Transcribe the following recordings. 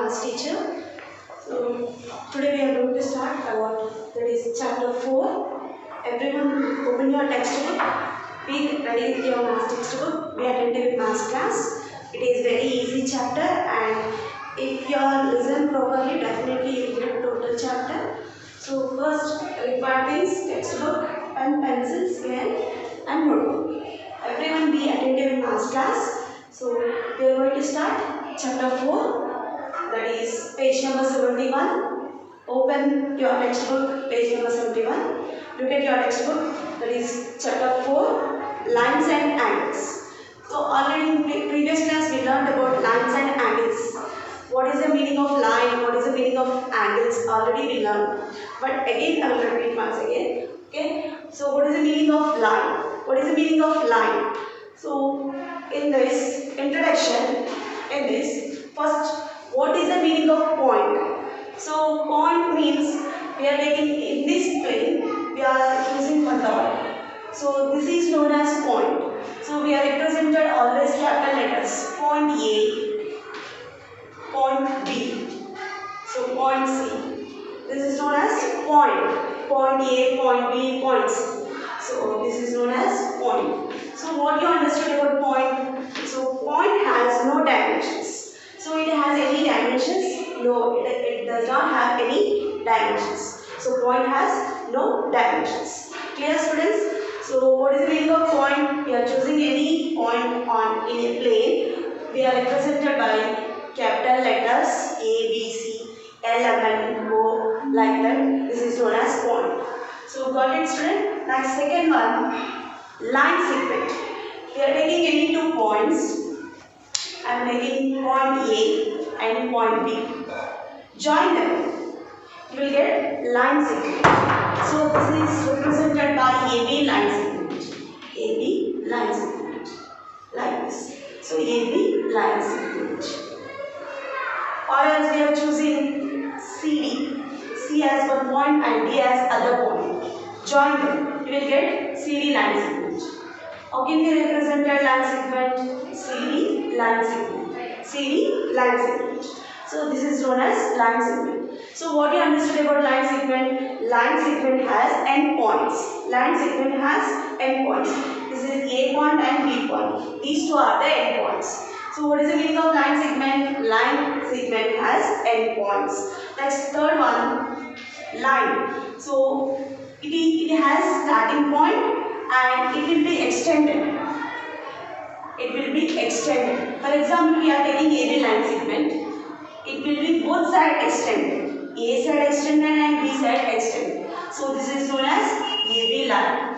maths teacher. So today we are going to start about that is chapter 4. Everyone open your textbook. Be ready with your maths textbook. Be attentive with maths class. It is very easy chapter, and if you are listen properly, definitely you will get total chapter. So first required things textbook, pen, pencil, scale and notebook. Everyone be attentive in maths class. So we are going to start chapter 4, that is page number 71. Open your textbook, page number 71. Look at your textbook, that is chapter 4, lines and angles. So already in previous class we learned about lines and angles. What is the meaning of line, what is the meaning of angles, already we learned. But again I will repeat once again. Okay, so what is the meaning of line? What is the meaning of line? So in this introduction, in this first, what is the meaning of point? So point means we are taking in this plane, we are using one dot. So this is known as point. So we are represented always capital letters. Point A, point B, so point C. This is known as point. Point A, point B, point C. So this is known as point. So what you understood about point? So point has no dimensions. So it has any dimensions? No, it does not have any dimensions. So point has no dimensions. Clear, students? So what is the meaning of point? We are choosing any point on in a plane. We are represented by capital letters A, B, C, L, M, N, O, like that. This is known as point. So got it, student? Next, second one, line segment. We are taking any 2 points. I am taking point A and point B. Join them. You will get line segment. So this is represented by AB line segment. AB line segment. Like this. So AB line segment. Or else we are choosing CD. C as one point and D as other point. Join them. You will get CD line segment. How can we represent a line segment? CD line segment. CD line segment. So this is known as line segment. So what you understood about line segment? Line segment has end points. Line segment has end points. This is A point and B point. These two are the end points. So what is the meaning of line segment? Line segment has end points. Next, third one, line. So it has starting point and it will be extended. It will be extended. For example, we are taking AB line segment. It will be both sides extended. A side extended and B side extended. So this is known as AB line.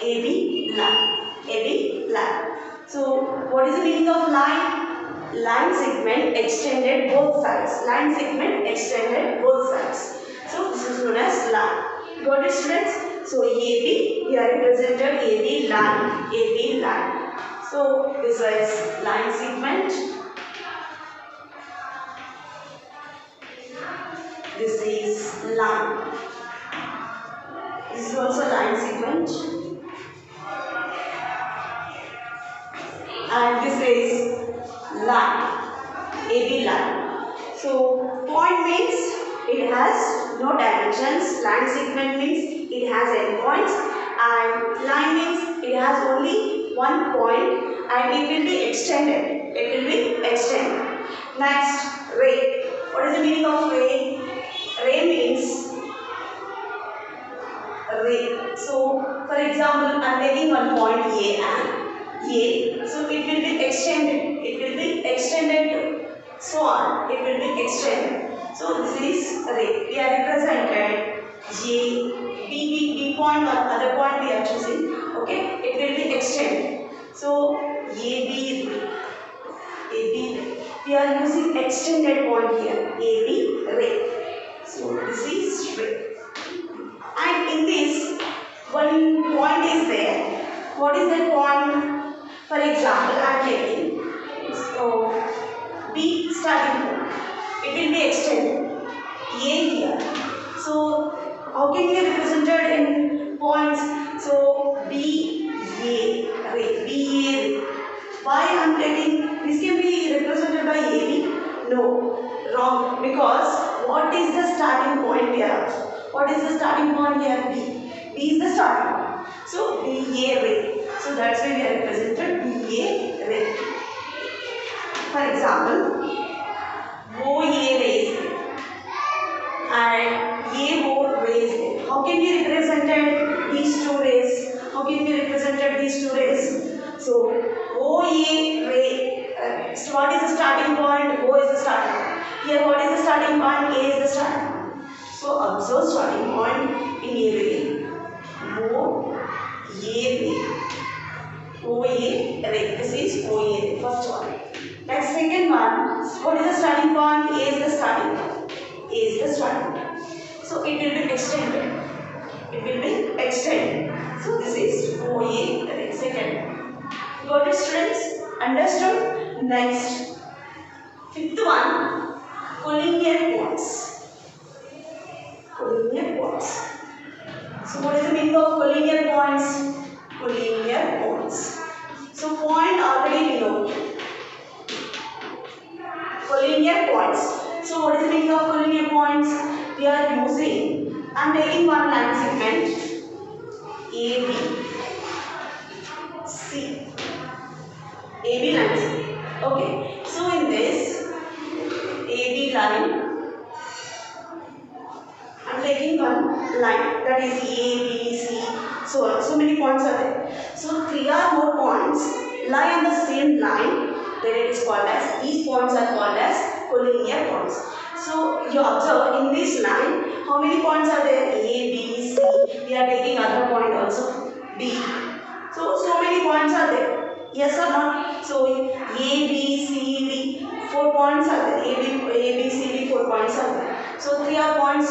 AB line. AB line. So what is the meaning of line? Line segment extended both sides. Line segment extended both sides. So this is known as line. Got it, students? So AB, we are represented AB line. AB line. So this is line segment. This is line. This is also line segment. And this is line, AB line. So point means it has no dimensions. Line segment means it has endpoints, and line means it has only one point and it will be extended. It will be extended. Next, ray. What is the meaning of ray? Ray means ray. So for example, I am taking one point A and A, so it will be extended. It will be extended to so on. It will be extended. So this is ray. We are represented B point or other point we are choosing. Okay, it will be extended. So AB ray. We are using extended point here. AB ray. So this is ray. And in this, one point is there. What is that point? For example, I am taking B starting point. It will be extended. A here. So how can we represent it in points? So B A ray. B A ray. Why I am taking this can be represented by AB? No. out. What is the starting point here? B. B is the starting point. So BA ray. So that's why we have represented BA ray. For example, OA rays and AO rays. How can we represent these two rays? How can we represent these two rays? So OA ray. So what is the starting point? O is the starting point. Here what is the starting point? A is the starting point. So observe starting point in A ray. O A ray. OA ray. This is OA ray. First one. Next second one. What is the starting point? A is the starting point. A is the starting point. So it will be extended. It will be extended. So this is OA ray. Second. Got it, students? Understood? Next. Fifth one. Collinear bonds. Collinear bonds. So what is the meaning of collinear bonds? Collinear bonds. So point already we know. Collinear bonds. So what is the meaning of collinear bonds? We are using, I am taking one line segment AB, C. AB line segment. Okay. So in this AB line, I am taking one line, that is A, B, C, so on. So many points are there. So 3 or more points lie on the same line, then it is called as, these points are called as collinear points. So you observe in this line, how many points are there? A, B, C, we are taking other point also, D. So many points are there. Yes or not? So A, B, C, D, 4 points are there. A, B, C, D, 4 points are there. So 3 are points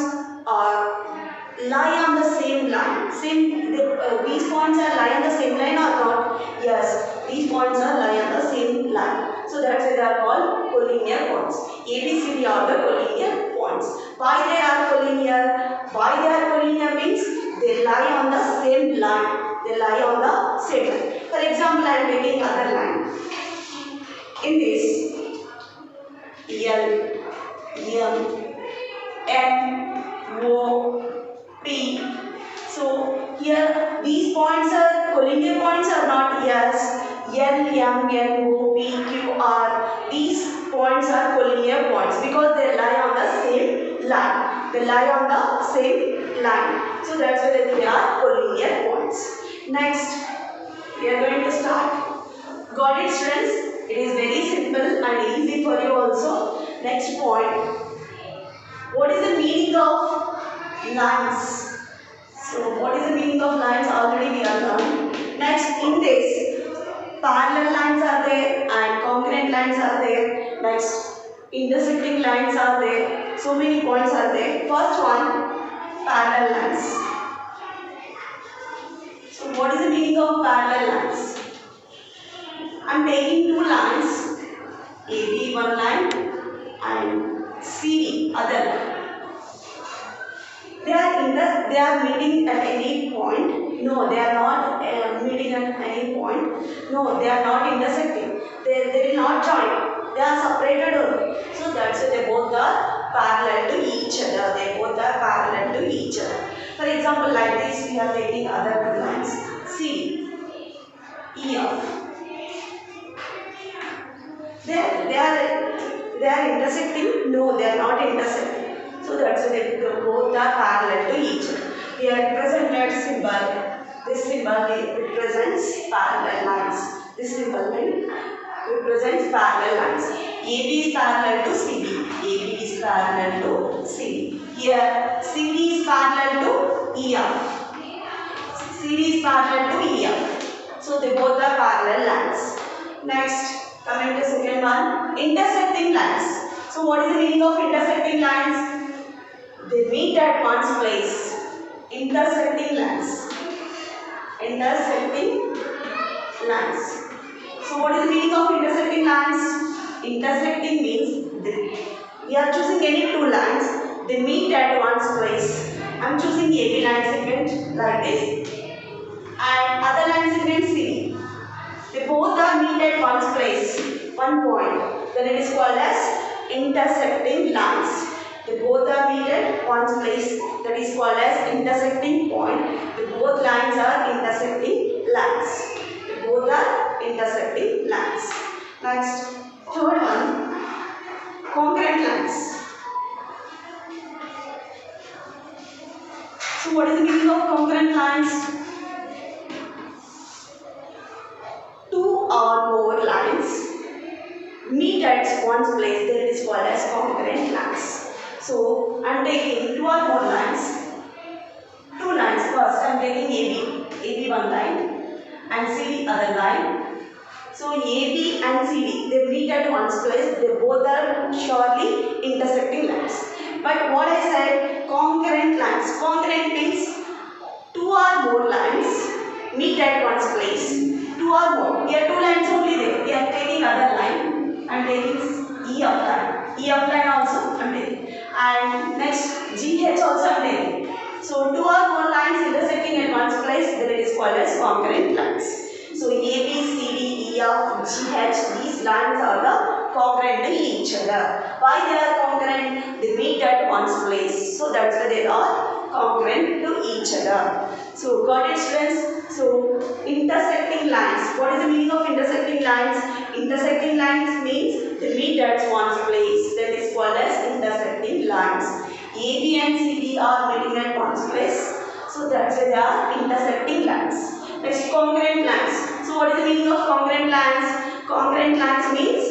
lie on the same line. These points are lie on the same line or not? Yes, these points are lie on the same line. So that's why they are called collinear points. A, B, C, D are the collinear points. Why they are collinear? Why they are collinear means they lie on the same line. They lie on the same line. For example, I am taking other line. In this, L, M, N, O, P. So here these points are collinear points or not? Yes. L, M, N, O, P, Q, R. These points are collinear points because they lie on the same line. They lie on the same line. So that's why they are collinear points. Next, we are going to start. Got it, students? It is very simple and easy for you also. Next point. What is the meaning of lines? So what is the meaning of lines? Already we are learned. Next, in this, parallel lines are there and congruent lines are there. Next, intersecting lines are there. So many points are there. First one, parallel lines. So what is the meaning of parallel lines? I am taking two lines, AB one line and CD other line. They are meeting at any point. No, they are not meeting at any point. No, they are not intersecting. They will not join. They are separated only. So that's why they both are parallel to each other. They both are parallel to each other. For example, like this, we are taking other two lines. C, E, F. They are intersecting? No, they are not intersecting. So that's why they both are parallel to each other. We are represented symbol. This symbol represents parallel lines. This symbol represents parallel lines. AB is parallel to CD. AB is parallel to CD. Here CD is parallel to EF. CD is parallel to EF. So they both are parallel lines. Next, coming to second one, intersecting lines. So what is the meaning of intersecting lines? They meet at one's place. Intersecting lines. Intersecting lines. So what is the meaning of intersecting lines? Intersecting means we are choosing any two lines. They meet at one's place. I am choosing AB line segment like this. And other line segment CD. They both are meet at one's place. One point. Then it is called as intersecting lines. They both are meet at one place, that is called as intersecting point. The both lines are intersecting lines. They both are intersecting lines. Next, third one, congruent lines. So what is the meaning of congruent lines? Two or more lines meet at one place, that is called as congruent lines. So I am taking two or more lines. Two lines. First I am taking AB one line and CD other line. So AB and CD, they meet at one place. They both are surely intersecting lines. But what I said, congruent lines. Congruent means two or more lines meet at one place. Two or more. Here two lines only there. We are taking other line. I am taking E of line. E of line also I am taking. And next GH also I am taking. So two or more lines intersecting at one place, then it is called as congruent lines. So A, B, C, D, E, F, G, H, these lines are the congruent to each other. Why they are congruent? They meet at one place. So that's why they are congruent to each other. So got it, students? So intersecting lines. What is the meaning of intersecting lines? Intersecting lines means they meet at one place. That is called as intersecting lines. AB and CD are meeting at one place. So that's why they are intersecting lines. Next, congruent lines. So what is the meaning of congruent lines? Congruent lines means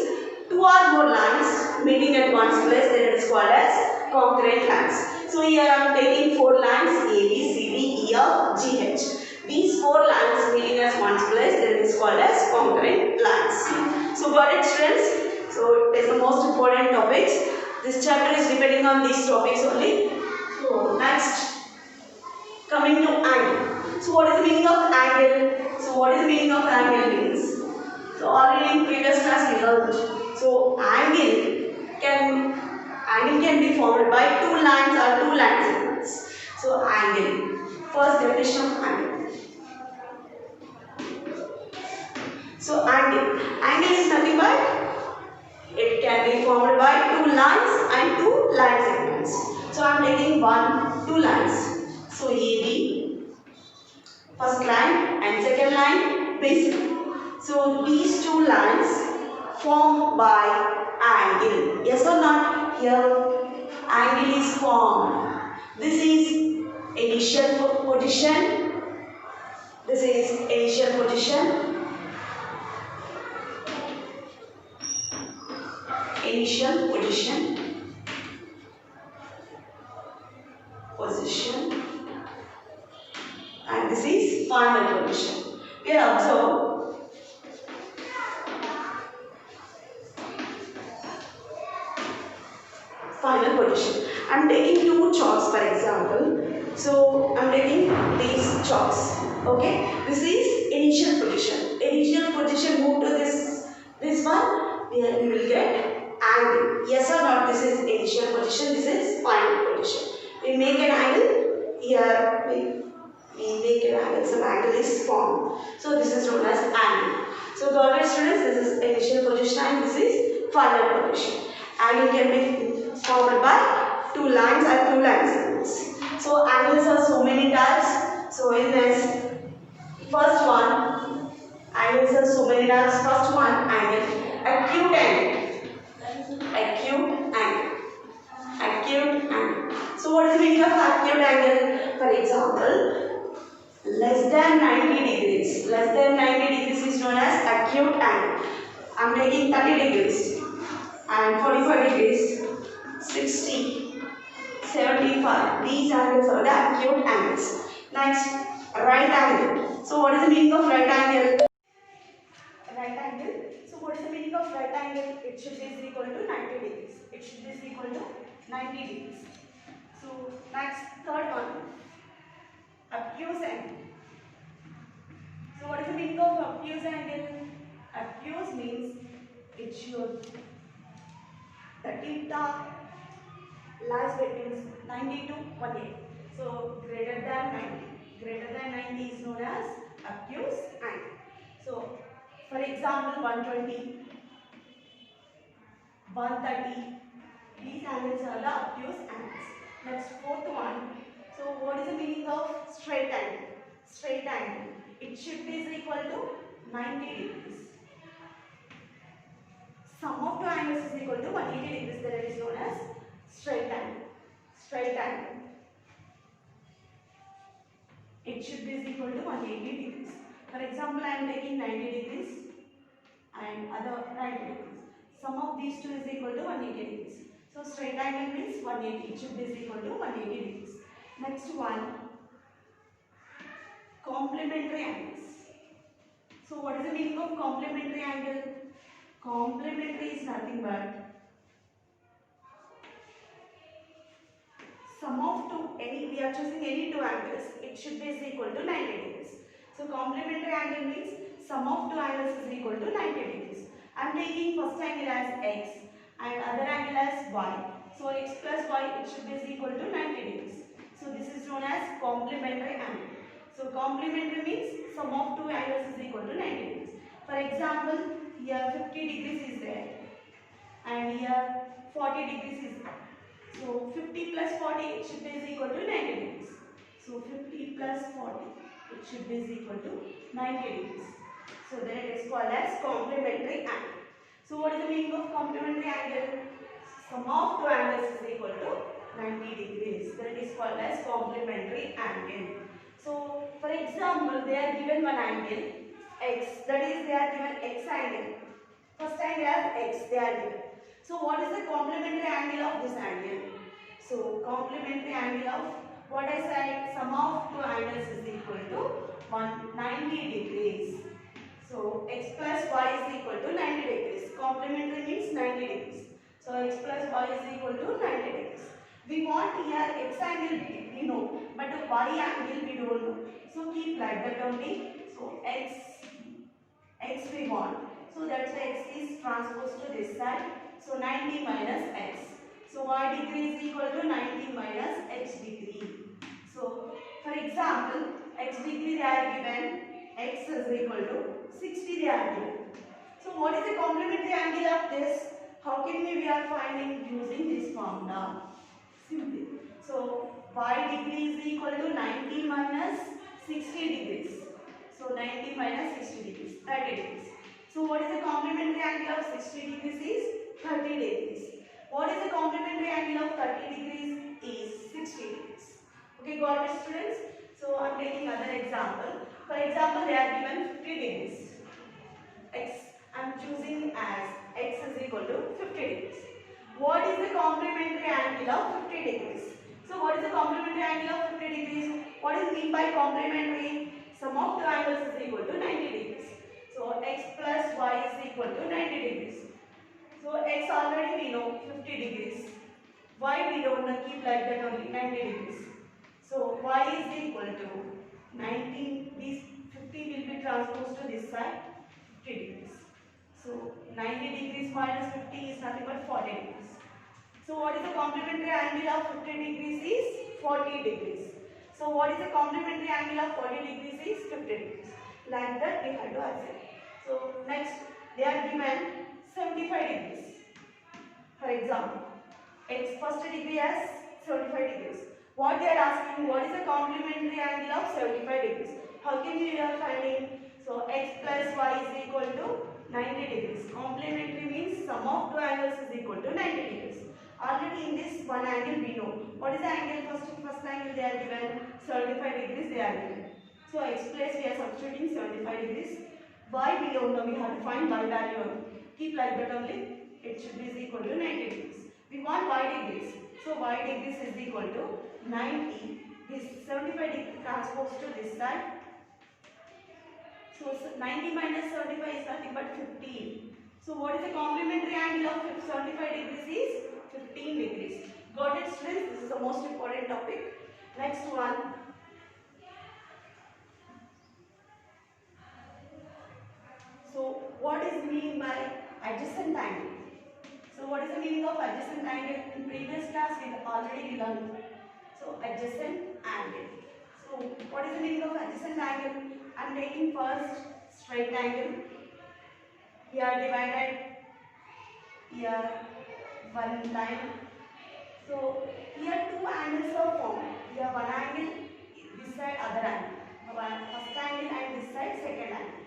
two or more lines meeting at one place. That is called as congruent lines. So here I am taking four lines A, B, C, D, E, F, G, H. These four lines meeting at one place. That is called as congruent lines. So got it, students? So it is the most important topics. This chapter is depending on these topics only. So next, coming to angle. So what is the meaning of angle? So what is the meaning of angle means? So already in previous class we learned. So angle can be formed by two lines or two line segments. So angle. First definition of angle. So angle is nothing but it can be formed by two lines and two line segments. So I am taking two lines. So AB, first line and second line, basic. So these two lines formed by angle. Yes or not? Here angle is formed. This is initial position. This is initial position. Initial position, and this is final position. We observe final position. I am taking two chalks for example. So I am taking these chalks. Okay, this is initial position. Initial position move to this one. We will get angle. Yes or not? This is initial position. This is final position. We make an angle. Here we make an angle. Some angle is formed. So this is known as angle. So got it, students? This is initial position and this is final position. Angle can be formed by two lines or two line segments. So angles are so many types. So in this first one, angles are so many types. First one, angle. Acute angle. Acute angle. Acute angle. So what is the meaning of acute angle? For example, less than 90 degrees. Less than 90 degrees is known as acute angle. I am taking 30 degrees and 45 degrees, 60, 75. These angles are the acute angles. Next, right angle. So what is the meaning of right angle? Right angle. So what is the meaning of right angle? It should be equal to 90 degrees. It should be equal to 90 degrees. So next, third one, obtuse angle. So what is the meaning of obtuse angle? Obtuse means it should, the theta lies between 90 to 180. So greater than 90. Greater than 90 is known as obtuse angle. So for example, 120, 130, These angles are the obtuse angles. Next, fourth one. So what is the meaning of straight angle? Straight angle. It should be equal to 90 degrees. Sum of two angles is equal to 180 degrees. That is known as straight angle. Straight angle. It should be equal to 180 degrees. For example, I am taking 90 degrees and other 90 degrees. Sum of these two is equal to 180 degrees. So straight angle means 180. It should be equal to 180 degrees. Next one, complementary angles. So what is the meaning of complementary angle? Complementary is nothing but sum of two, we are choosing any two angles, it should be equal to 90 degrees. So complementary angle means sum of two angles is equal to 90 degrees. I am taking first angle as x and other angle as y. So x plus y, it should be equal to 90 degrees. So this is known as complementary angle. So complementary means sum of two angles is equal to 90 degrees. For example, here 50 degrees is there and here 40 degrees is there. So 50 plus 40, it should be equal to 90 degrees. So 50 plus 40, it should be equal to 90 degrees. So then it is called as complementary angle. So what is the meaning of complementary angle? Sum of two angles is equal to 90 degrees. Then it is called as complementary angle. So for example, they are given one angle x, that is they are given x angle. First angle as x they are given. So what is the complementary angle of this angle? So complementary angle of what I said, sum of two angles is equal to 190 degrees. So x plus y is equal to 90 degrees. Complementary means 90 degrees. So x plus y is equal to 90 degrees. We want here x angle we know, but the y angle we don't know. So keep like that only. So x we want. So that's why x is transposed to this side. So 90 minus x. So y degree is equal to 90 minus x degree. So for example, x degree they are given, x is equal to 60 they are given. So what is the complementary angle of this? How can we are finding using this formula? Simply. So y degree is equal to 90 minus 60 degrees. So 90 minus 60 degrees, 30 degrees. So what is the complementary angle of 60 degrees is 30 degrees. What is the complementary angle of 30 degrees is 60 degrees. Okay, got it students? So I am taking another example. For example, they are given 50 degrees. X, I am choosing as x is equal to 50 degrees. What is the complementary angle of 50 degrees? So what is the complementary angle of 50 degrees? What is mean by complementary? Sum of two angles is equal to 90 degrees. So x plus y is equal to 90 degrees. So x already we know 50 degrees. Y we don't know, keep like that only 90 degrees. So y is equal to 90, this 50 will be transposed to this side 50 degrees. So 90 degrees minus 50 is nothing but 40 degrees. So what is the complementary angle of 50 degrees is 40 degrees. So what is the complementary angle of 40 degrees is 50 degrees. Like that we have to answer. So next they are given 75 degrees. For example, x first degree as 75 degrees. What they are asking, what is the complementary angle of 75 degrees? How can we are finding? So x plus y is equal to 90 degrees. Complementary means sum of two angles is equal to 90 degrees. Already in this one angle we know. What is the angle? First angle they are given 75 degrees they are given. So x plus we are substituting 75 degrees. Y we don't know, we have to find y value. Keep like that only. It should be equal to 90 degrees. We want y degrees. So y degrees is equal to 90. This 75 degree transposed to this side. So 90 minus 75 is nothing but 15. So what is the complementary angle of 75 degrees is 15 degrees. Got it students? This is the most important topic. Next one. So what is mean by adjacent angle? So what is the meaning of adjacent angle? In previous class we already learned. So adjacent angle. So what is the meaning of adjacent angle? I am taking first straight angle. Here divided, here one line So here two angles are formed. Here one angle, this side other angle. First angle and this side second angle.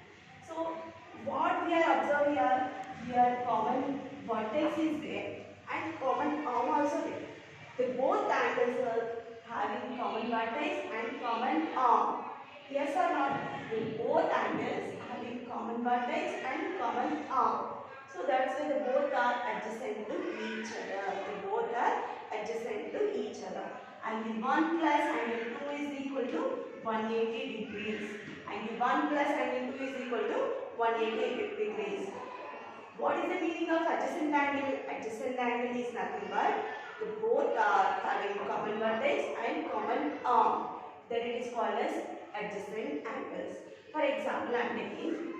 So what we are observing here common vertex is there and common arm also there. The both angles are having common vertex and common arm. Yes or not? The both angles having common vertex and common arm. So that's why the both are adjacent to each other. The both are adjacent to each other. Angle 1 plus angle 2 is equal to 180 degrees. Angle 1 plus angle 2 is equal to 180 degrees. What is the meaning of adjacent angle? Adjacent angle is nothing but the both are having common vertex and common arm. Then it is called as adjacent angles. For example, I am taking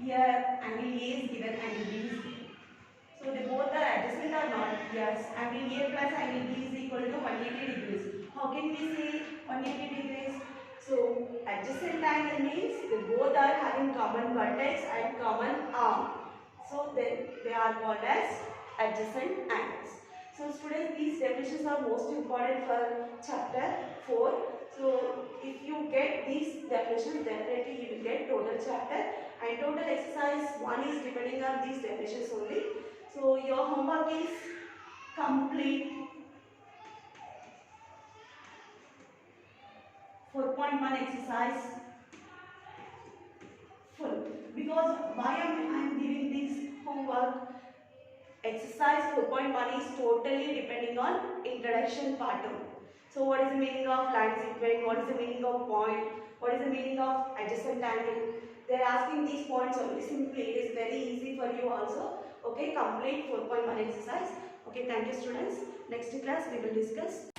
here angle A is given, angle B is given. So they both are adjacent or not? Yes. Angle A plus angle B is equal to 180 degrees. How can we say 180 degrees? So adjacent angle means they both are having common vertex and common arm. So then they are called as adjacent angles. So students, these definitions are most important for chapter 4. So if you get these definitions, definitely you will get total chapter, and total exercise 1 is depending on these definitions only. So your homework is complete 4.1 exercise full. Because why am I giving this homework? Exercise 4.1 is totally depending on introduction part 2. So what is the meaning of line segment? What is the meaning of point? What is the meaning of adjacent angle? They are asking these points only. Simply, it is very easy for you also. Okay, complete 4.1 exercise. Okay, thank you students. Next class we will discuss